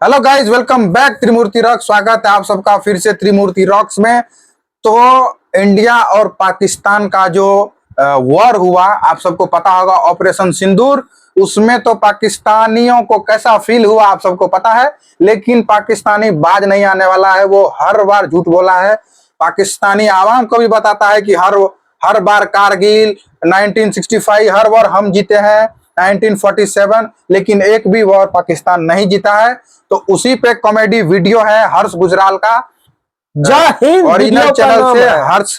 Hello guys, welcome back त्रिमूर्ति rock. स्वागत है आप सबका फिर से त्रिमूर्ति रॉक्स में। तो इंडिया और पाकिस्तान का जो वॉर हुआ, आप सबको पता होगा, ऑपरेशन सिंदूर। उसमें तो पाकिस्तानियों को कैसा फील हुआ आप सबको पता है, लेकिन पाकिस्तानी बाज नहीं आने वाला है। वो हर बार झूठ बोला है। पाकिस्तानी आवाम को भी बताता है कि हर बार कारगिल 1965 हर बार हम जीते हैं 1947, लेकिन एक भी वॉर पाकिस्तान नहीं जीता है। तो उसी पे कॉमेडी वीडियो है हर्ष गुजराल का, जय हिंद ओरिजिनल चैनल से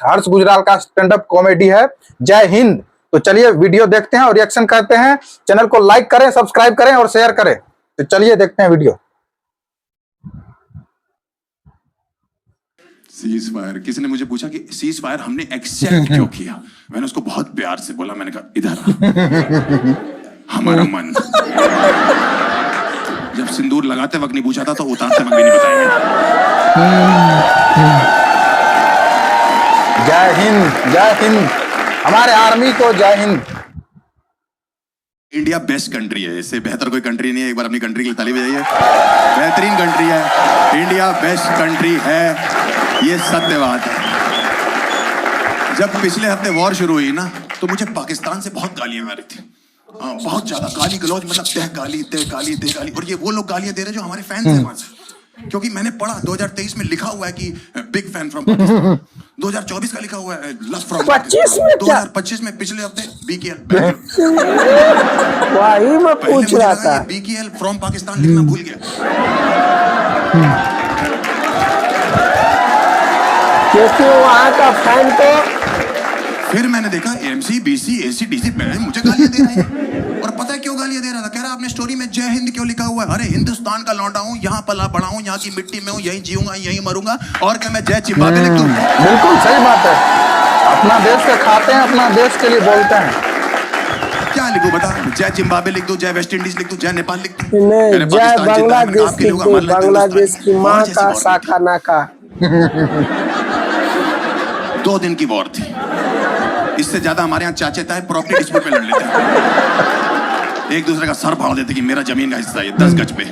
हर्ष गुजराल का स्टैंड अप कॉमेडी है जय हिंद। तो चलिए वीडियो देखते हैं और रिएक्शन करते हैं। चैनल को लाइक करें, सब्सक्राइब करें और शेयर करें। तो चलिए देखते हैं वीडियो। सीज फायर, किसी ने मुझे पूछा कि सीज फायर हमने एक्सेप्ट क्यों किया। मैंने उसको बहुत प्यार से बोला, मैंने कहा इधर हमारा मन। जब सिंदूर लगाते वक्त नहीं पूछा था तो उतारते वक्त भी नहीं बताएंगे। जय हिंद, जय हिंद, हमारे आर्मी को जय हिंद। इंडिया बेस्ट कंट्री है, इससे बेहतर कोई कंट्री नहीं है। एक बार अपनी कंट्री के लिए ताली बजाइए। बेहतरीन कंट्री है, इंडिया बेस्ट कंट्री है, ये सत्य बात है। जब पिछले हफ्ते वॉर शुरू हुई ना, तो मुझे पाकिस्तान से बहुत गालियां आ रही थी। बहुत ज्यादा गाली गलौज, मतलब तह गाली। और ये वो लोग गालियां दे रहे जो हमारे फैंस हैं वहां से। क्योंकि मैंने पढ़ा 2023 में लिखा हुआ है कि बिग फैन फ्रॉम पाकिस्तान। 2024 का लिखा हुआ है लव फ्रॉम पाकिस्तान। 2025 में पिछले हफ्ते बीकेएल। वही मैं पूछ रहा था, बीकेएल फ्रॉम पाकिस्तान लिखना भूल गया। क्योंकि वहाँ का फैन तो फिर मैंने देखा एमसी बीसी एसी डीसी मुझे गालियां दे रहे हैं। और पता है क्यों गालियां दे रहा था? कह रहा आपने स्टोरी में जय हिंद क्यों लिखा हुआ है? अरे हिंदुस्तान का लौंडा हूँ, यहाँ पला बड़ा हूँ, यहाँ की मिट्टी में हूँ, यहीं जीऊंगा यहीं मरूंगा। और क्या मैं जय चिंबाबे लिख दूं? बिल्कुल सही बात है। अपना देश से खाते हैं, अपना देश के लिए बोलते हैं। क्या लिखूं बता? जय जिम्बाब्वे लिख दूं, जय वेस्ट इंडीज लिख दूं, जय नेपाल लिख दूं? जय बांग्लादेश लिख दो, बांग्लादेश की माँ का शाखा नाका। 2 दिन की वॉर थी। इससे ज्यादा हमारे यहाँ चाचे ताए प्रॉपर्टी डिस्प्यूट पे लड़ लेते हैं, एक दूसरे का सर फाड़ देते कि मेरा जमीन का हिस्सा है 10 गज पे।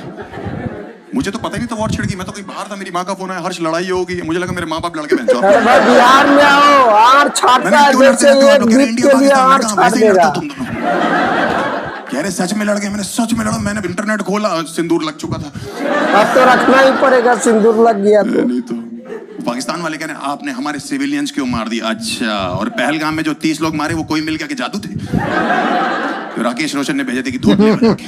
मुझे तो पता ही नहीं था वॉर छिड़ गई। मैं तो कहीं बाहर था, मेरी माँ का फोन आया, हर्ष लड़ाई होगी। मुझे लगा मेरे माँ बाप लड़के बहन। अरे भाई बिहार में आओ, आर छाटता है जैसे एक बीट के लिए आर छाट देगा। कह रहे सच में लड़ गए। मैंने सच में लड़ा। मैंने इंटरनेट खोला, सिंदूर लग चुका था। अब तो रखना ही पड़ेगा, सिंदूर लग गया तो। नहीं तो पाकिस्तान वाले कह रहे हैं आपने हमारे सिविलियंस क्यों मार दिया? अच्छा, और पहलगाम में जो 30 लोग मारे वो कोई मिल गया कि जादू थे? तो राकेश रोशन ने भेजे थे कि धूप में बना के।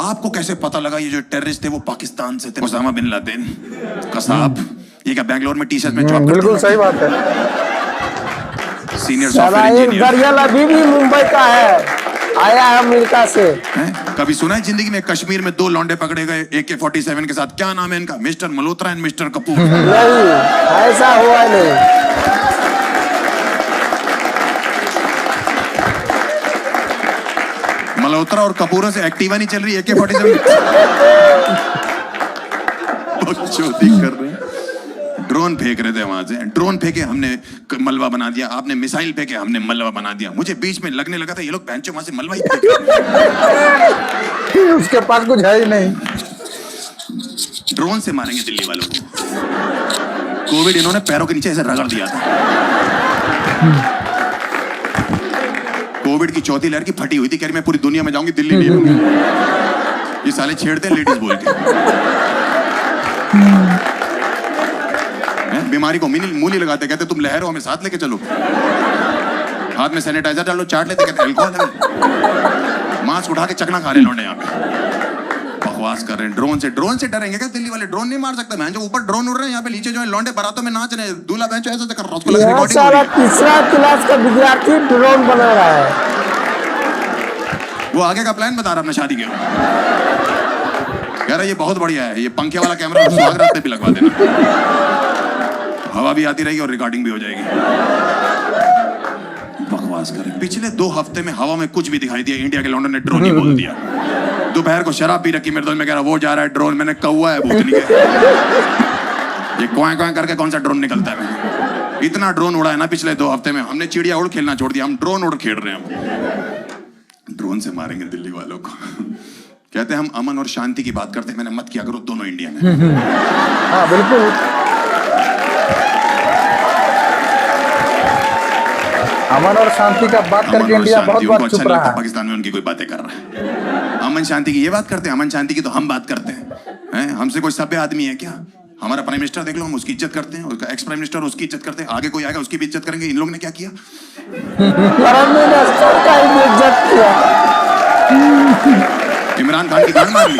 आपको कैसे पता लगा ये जो टेररिस्ट थे वो पाकिस्तान से थे? ओसामा बिन लादेन कसाब, ये क्या बैंगलोर में टी-शर्ट में जॉब करते? बिल्कुल सही बात है। सीनियर सॉफ्टवेयर इंजीनियर अभी भी मुंबई का है, आया है अमेरिका से। कभी सुना है जिंदगी में कश्मीर में 2 लौंडे पकड़े गए AK-47 के साथ? क्या नाम है इनका? Mister Malhotra and mister Kapoor. नहीं, ऐसा हुआ नहीं। मल्होत्रा और कपूरों से एक्टिवा नहीं चल रही, AK-47 चोटी कर रहे हैं। ड्रोन फेंक रहे थे वहां से, ड्रोन फेंके हमने मलबा बना दिया, आपने मिसाइल फेंके हमने मलबा बना दिया। मुझे बीच में लगने लगा था ये लोग बेंचों वहां से मलबा ही फेंक रहे। उसके पास कुछ है ही नहीं। ड्रोन से मारेंगे दिल्ली वालों को। कोविड इन्होंने पैरों के नीचे ऐसे रगड़ दिया था। कोविड की चौथी लहर की फटी हुई थी, कह रही मैं पूरी दुनिया में जाऊंगी, दिल्ली नहीं रहूंगी। ये साले छेड़ते हैं लेडीज बोल के। बीमारी को मुंह नहीं लगाते, कहते तुम लहर हो हमें साथ लेके चलो। हाथ में सैनिटाइजर डालो, चाट लेते, कहते अल्कोहल है। मास्क उठा के चकना खा रहे लौंडे यहाँ पे, बकवास कर रहे हैं। ड्रोन से डरेंगे क्या? दिल्ली वाले ड्रोन नहीं मार सकते। मैं जो ऊपर ड्रोन उड़ रहे हैं, यहाँ पे नीचे जो है लौंडे बारातों में नाच रहे हैं, दूल्हा बहन ऐसा कर रहा है। सारा तीसरा क्लास का विद्यार्थी ड्रोन बना रहा है। वो आगे का प्लान बता रहा अपना शादी के। कह रहा ये बहुत बढ़िया है, ये पंखे वाला कैमरा सुहाग रात पे लगवा देना, हवा भी आती रहेगी और रिकॉर्डिंग भी हो जाएगी। बकवास करें। पिछले 2 हफ्ते में हवा में कुछ भी दिखाई दिया, इंडिया के लौंडे ने ड्रोन ही बोल दिया। दोपहर को शराब पी रखी मेरे दोस्त में, कह रहा वो जा रहा है ड्रोन। मैंने कौवा है भूतनी के, ये क्वां क्वां करके कौन सा ड्रोन निकलता है? इतना ड्रोन उड़ा है ना पिछले 2 हफ्ते में। हमने चिड़िया उड़ खेलना छोड़ दिया, हम ड्रोन उड़ खेल रहे हैं। हम ड्रोन से मारेंगे दिल्ली वालों को। कहते हैं हम अमन और शांति की बात करते हैं, मैंने मत किया करो, दोनों इंडियन हैं। हाँ बिल्कुल। अमन और शांति का बात अमन करके और इंडिया बहुत शांति, बार उनको चुप अच्छा रहा लगता है है। पाकिस्तान में उनकी कोई बातें कर रहा है। अमन शांति की ये बात करते हैं, अमन शांति की तो हम बात करते हैं। हमसे कोई सभ्य आदमी है क्या? हमारा प्राइम मिनिस्टर देख लो, हम उसकी इज्जत करते हैं, उसका एक्स प्राइम मिनिस्टर उसकी इज्जत करते हैं, आगे कोई आएगा उसकी भी इज्जत करेंगे। इन लोगों ने क्या किया? प्राइम मिनिस्टर का ही इज्जत किया। इमरान खान की गांड मार ली।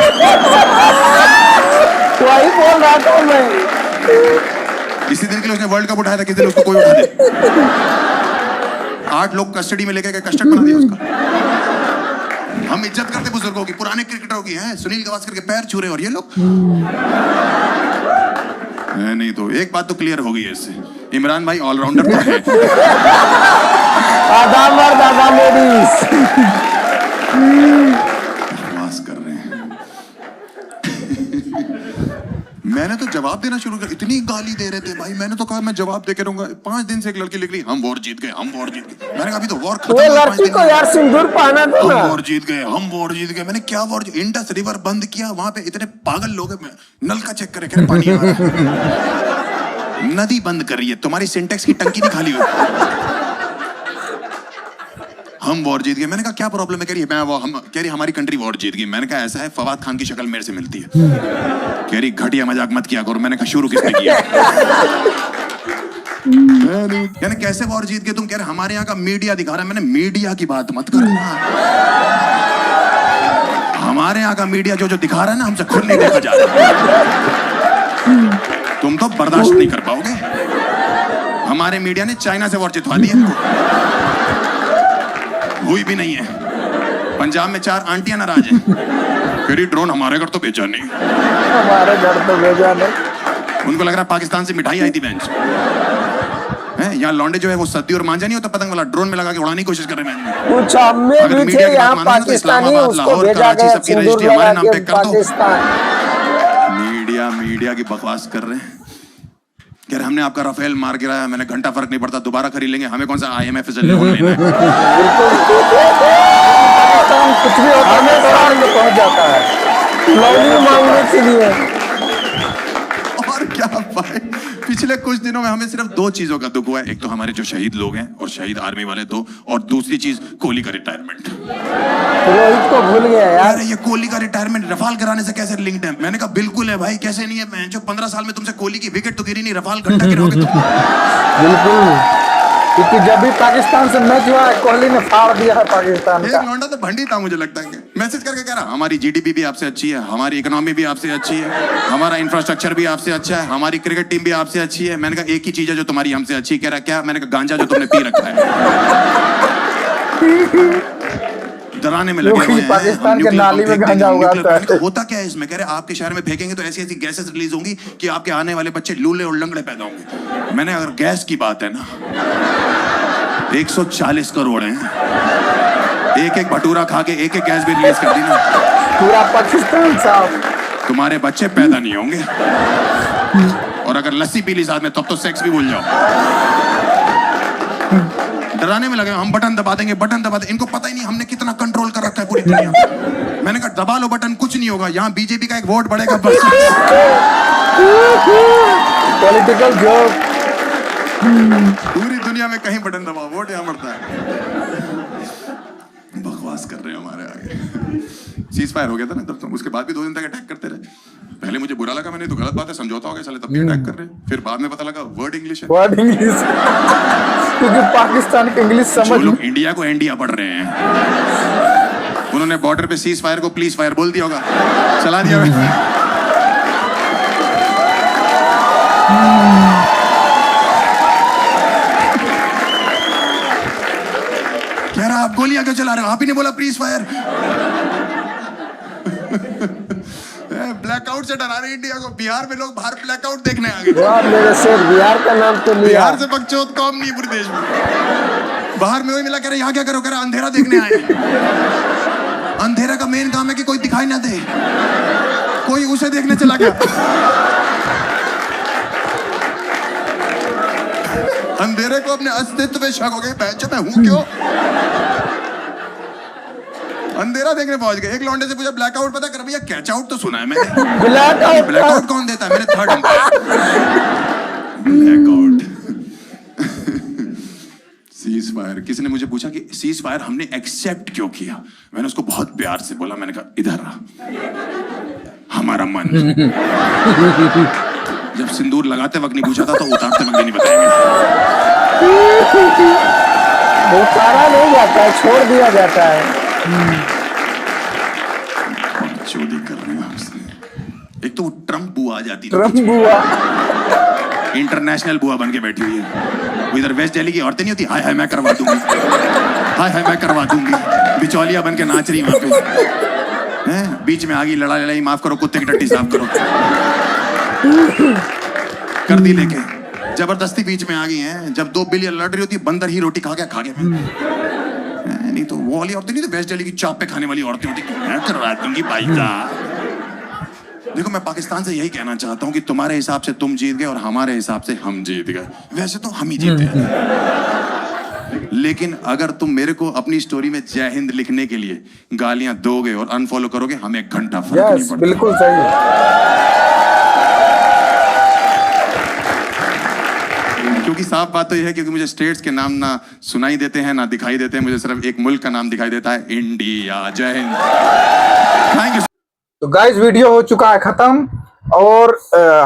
वही बोल रहा था मैं। इसी दिन के लिए उसने वर्ल्ड कप उठाया था, किसी दिन उसको कोई उठा दे। 8 लोग कस्टडी में लेके गए, कस्टडी बना दिया उसका। हम इज्जत करते बुजुर्गों की, पुराने क्रिकेटरों की। हैं सुनील गावस्कर के पैर छू रहे और ये लोग नहीं। तो एक बात तो क्लियर हो गई है इससे, इमरान भाई ऑलराउंडर तो है। आधा मर्द आधा लेडीज। बकवास कर रहे हैं। मैंने तो जवाब देना शुरू कर, इतनी गाली दे रहे थे भाई, मैंने तो कहा मैं जवाब दे के रहूंगा। 5 दिन से एक लड़की लिख रही हम वॉर जीत गए, हम वॉर जीत गए। मैंने कहा अभी तो वॉर खत्म वो हुआ, 5 लड़की दिन को में। यार सिंदूर पहना दो हम ना। वॉर जीत गए, हम वॉर जीत गए। मैंने क्या वॉर? इंडस रिवर बंद किया, वहां पे इतने पागल लोग हैं, नल का चेक करे, कह रहे पानी आ रहा है। नदी बंद कर रही है, तुम्हारी सिंटेक्स की टंकी नहीं खाली हुई। हम वॉर जीत गए। मैंने कहा क्या प्रॉब्लम है? कह रही है कह रही हमारी कंट्री वॉर जीत गई। मैंने कहा ऐसा है, फवाद खान की शक्ल मेरे से मिलती है। कह रही घटिया मजाक मत किया करो। मैंने कहा शुरू किसने किया? यानी कैसे वॉर जीत गए तुम? कह रहे हमारे यहाँ का मीडिया दिखा रहा है। मैंने मीडिया की बात मत करना, हमारे यहाँ का मीडिया जो दिखा रहा है ना, हमसे खुद नहीं देखा जा रहा। तुम तो बर्दाश्त नहीं कर पाओगे। हमारे मीडिया ने चाइना से वॉर जितवा दी हमको, हुई भी नहीं है। पंजाब में 4 आंटियां नाराज हैं, फिर ड्रोन हमारे घर तो भेजा नहीं, हमारे घर तो भेजा नहीं। उनको लग रहा है पाकिस्तान से मिठाई आई थी बेंच है। यहाँ लौंडे जो है वो सद्दी और मांझा नहीं होता पतंग वाला, ड्रोन में लगा के उड़ाने की कोशिश कर रहे हैं। कुछ अम्मे अगर भी मीडिया थे की बात यहाँ मानो तो पाकिस्तानी, इस्लामाबाद, उसको लाहौर, भेजा कराची, गया सबकी सिंदूर रजिस्ट्री हमारे लगा नाम के पे कर दो। पाकिस्तान। मीडिया की बकवास कर रहे हैं। कह रहे हमने आपका राफेल मार गिराया, मैंने घंटा फर्क नहीं पड़ता, दोबारा खरीद लेंगे, हमें कौन सा IMF से लोन लेना है। पाकिस्तान कुछ भी होता है तो पहुंच जाता है लोन मांगने के लिए। और क्या भाई, पिछले कुछ दिनों में हमें सिर्फ 2 चीजों का दुख हुआ है। एक तो हमारे जो शहीद लोग हैं और शहीद आर्मी वाले 2, और दूसरी चीज कोहली का रिटायरमेंट। रोहित को भूल गया यार। ये कोहली का रिटायरमेंट रफाल कराने से कैसे लिंक्ड है? मैंने कहा बिल्कुल है भाई, कैसे नहीं है? मैं जो 15 साल में तुमसे कोहली की विकेट तो गिरी नहीं, रफाल घंटा गिराओगे तुम। बिल्कुल, क्योंकि जब भी पाकिस्तान से मैच हुआ है, कोहली ने फाड़ दिया है पाकिस्तान का। एक लौंडा तो भंडी था मुझे लगता है। मैसेज करके कह रहा हमारी GDP भी आपसे अच्छी है, हमारी इकोनॉमी भी आपसे अच्छी है, हमारा इंफ्रास्ट्रक्चर भी आपसे अच्छा है, हमारी क्रिकेट टीम भी आपसे अच्छी है। मैंने कहा एक ही चीज है जो तुम्हारी हमसे अच्छी। कह रहा क्या? मैंने कहा गांजा जो तुमने पी रखा है। डराने में लगे हुए हैं। पाकिस्तान के नाली में गांजा उगाता है। होता क्या है इसमें? कह रहे आपके शहर में फेंकेंगे तो ऐसी ऐसी गैसेस रिलीज होंगी कि आपके आने वाले बच्चे लूले और लंगड़े पैदा होंगे। मैंने अगर गैस की बात है ना, 140 करोड़ हैं, एक भटूरा खा के एक गैस भी रिलीज कर दी ना, पूरा पाकिस्तान साहब। तुम्हारे बच्चे पैदा नहीं होंगे। और अगर लस्सी पी ली साथ में, तब तो सेक्स भी भूल जाओ। डराने में लगे हम, बटन दबा देंगे, बटन दबा देंगे। इनको पता ही नहीं हमने कितना कंट्रोल कर रखा है पूरी दुनिया में। मैंने कहा दबा लो बटन, कुछ नहीं होगा। यहाँ BJP का एक वोट बढ़ेगा बस। Political joke. पूरी दुनिया में कहीं बटन दबाओ, वोट यहाँ बढ़ता है। बकवास कर रहे हैं हमारे आगे। सीज फायर हो गया था ना तब, तो उसके बाद भी 2 दिन तक अटैक करते रहे। पहले मुझे बुरा लगा, मैंने तो गलत बात है, समझौता हो गया साले, तब भी अटैक कर रहे हैं। फिर बाद में पता लगा वर्ड इंग्लिश है, वर्ड इंग्लिश, क्योंकि पाकिस्तान की इंग्लिश जो समझ। लोग इंडिया को इंडिया पढ़ रहे हैं, उन्होंने बॉर्डर पे सीज फायर को प्लीज फायर बोल दिया होगा, चला दिया। कह रहा आप गोलियां क्यों चला रहे हो? आप ही ने बोला प्लीज फायर। ब्लैकआउट से डरा रहे इंडिया को। बिहार में लोग बाहर ब्लैकआउट देखने आ गए। वाह मेरे शेर, बिहार का नाम तो लिया। बिहार से बकचोद कौम नहीं पूरे देश में। बाहर में वही मिला, कह रहे यहाँ क्या करो? कह रहा अंधेरा देखने आए। अंधेरा का मेन काम है कि कोई दिखाई ना दे, कोई उसे देखने चला गया। अंधेरे को अपने अस्तित्व पे शक हो गए, मैं हूं क्यों? अंधेरा देखने पहुंच गए। एक लौंडे से पूछा ब्लैकआउट पता कर भैया, कैच आउट तो सुना है मैंने। ब्लैकआउट ब्लैकआउट कौन देता है? मैंने third umpire. Blackout. Cease fire. किसी ने मुझे पूछा कि सीज फायर हमने एक्सेप्ट क्यों किया? मैंने उसको बहुत प्यार से बोला, मैंने कहा इधर रहा, हमारा मन। जब सिंदूर लगाते वक्त नहीं पूछा था तो उतारते वक्त भी नहीं बताएंगे। उतारा नहीं जाता है, छोड़ दिया जाता है। चोरी कर रहे हैं आपसे। एक तो वो ट्रम्प बुआ आ जाती, ट्रम्प बुआ इंटरनेशनल बुआ बन के बैठी हुई है। वो इधर वेस्ट दिल्ली की औरतें नहीं होती, हाय हाय मैं करवा दूंगी, हाय हाय मैं करवा दूंगी, बिचौलिया बन के नाच रही वहां पे। हैं? बीच में आ गई, लड़ाई लड़ाई, माफ करो, कुत्ते की टट्टी साफ करो, कर दी लेके, जबरदस्ती बीच में आ गई हैं। जब 2 बिलियन लड़ रही होती है, बंदर ही रोटी खा गया नहीं तो वो वाली औरतें नहीं तो वेस्ट दिल्ली की चाप पे खाने वाली औरतें होती, मैं करवा दूंगी भाई का। देखो मैं पाकिस्तान से यही कहना चाहता हूं कि तुम्हारे हिसाब से तुम जीत गए और हमारे हिसाब से हम जीत गए। वैसे तो हम ही जीते हैं, लेकिन अगर तुम मेरे को अपनी स्टोरी में जय हिंद लिखने के लिए गालियां दोगे और अनफॉलो करोगे, हमें 1 घंटा फर्क नहीं पड़ता। बिल्कुल सही। क्योंकि साफ बात तो यह है, क्योंकि मुझे स्टेट्स के नाम ना सुनाई देते हैं ना दिखाई देते हैं, मुझे सिर्फ एक मुल्क का नाम दिखाई देता है, इंडिया। जय हिंद। Thank you. तो गाइस वीडियो हो चुका है खत्म, और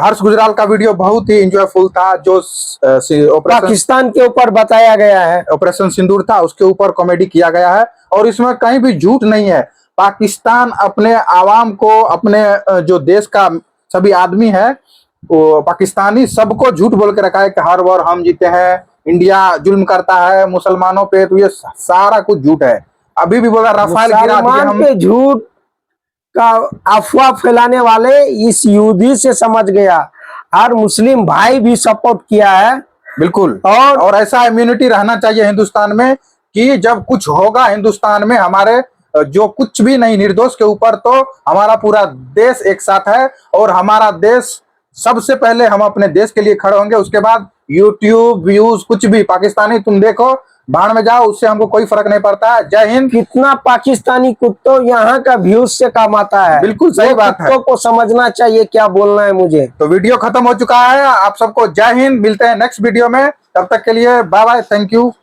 हर्ष गुजराल का वीडियो बहुत ही एंजॉयफुल था। जो ऑपरेशन पाकिस्तान के ऊपर बताया गया है, ऑपरेशन सिंदूर था, उसके ऊपर कॉमेडी किया गया है, और इसमें कहीं भी झूठ नहीं है। पाकिस्तान अपने आवाम को, अपने जो देश का सभी आदमी है वो पाकिस्तानी, सबको झूठ बोल के रखा है कि हर बार हम जीते हैं, इंडिया जुल्म करता है मुसलमानों पे, तो ये सारा कुछ झूठ है। अभी भी बोला राफेल गिरा दिए मुसलमान हम। पे झूठ का अफवाह फैलाने वाले इस युद्ध से समझ गया। हर मुस्लिम भाई भी सपोर्ट किया है। बिल्कुल, और और ऐसा इम्यूनिटी रहना चाहिए हिंदुस्तान में कि जब कुछ होगा हिंदुस्तान में, हमारे जो कुछ भी नहीं निर्दोष के ऊपर, तो हमारा पूरा देश एक साथ है, और हमारा देश सबसे पहले, हम अपने देश के लिए खड़े होंगे, उसके बाद यूट्यूब व्यूज कुछ भी पाकिस्तानी तुम देखो, भाड़ में जाओ, उससे हमको कोई फर्क नहीं पड़ता है। जय हिंद। कितना पाकिस्तानी कुत्तों यहाँ का व्यूज से कमाता है। बिल्कुल सही बात है। कुत्तों को समझना चाहिए क्या बोलना है मुझे। तो वीडियो खत्म हो चुका है, आप सबको जय हिंद। मिलते हैं नेक्स्ट वीडियो में, तब तक के लिए बाय बाय, थैंक यू।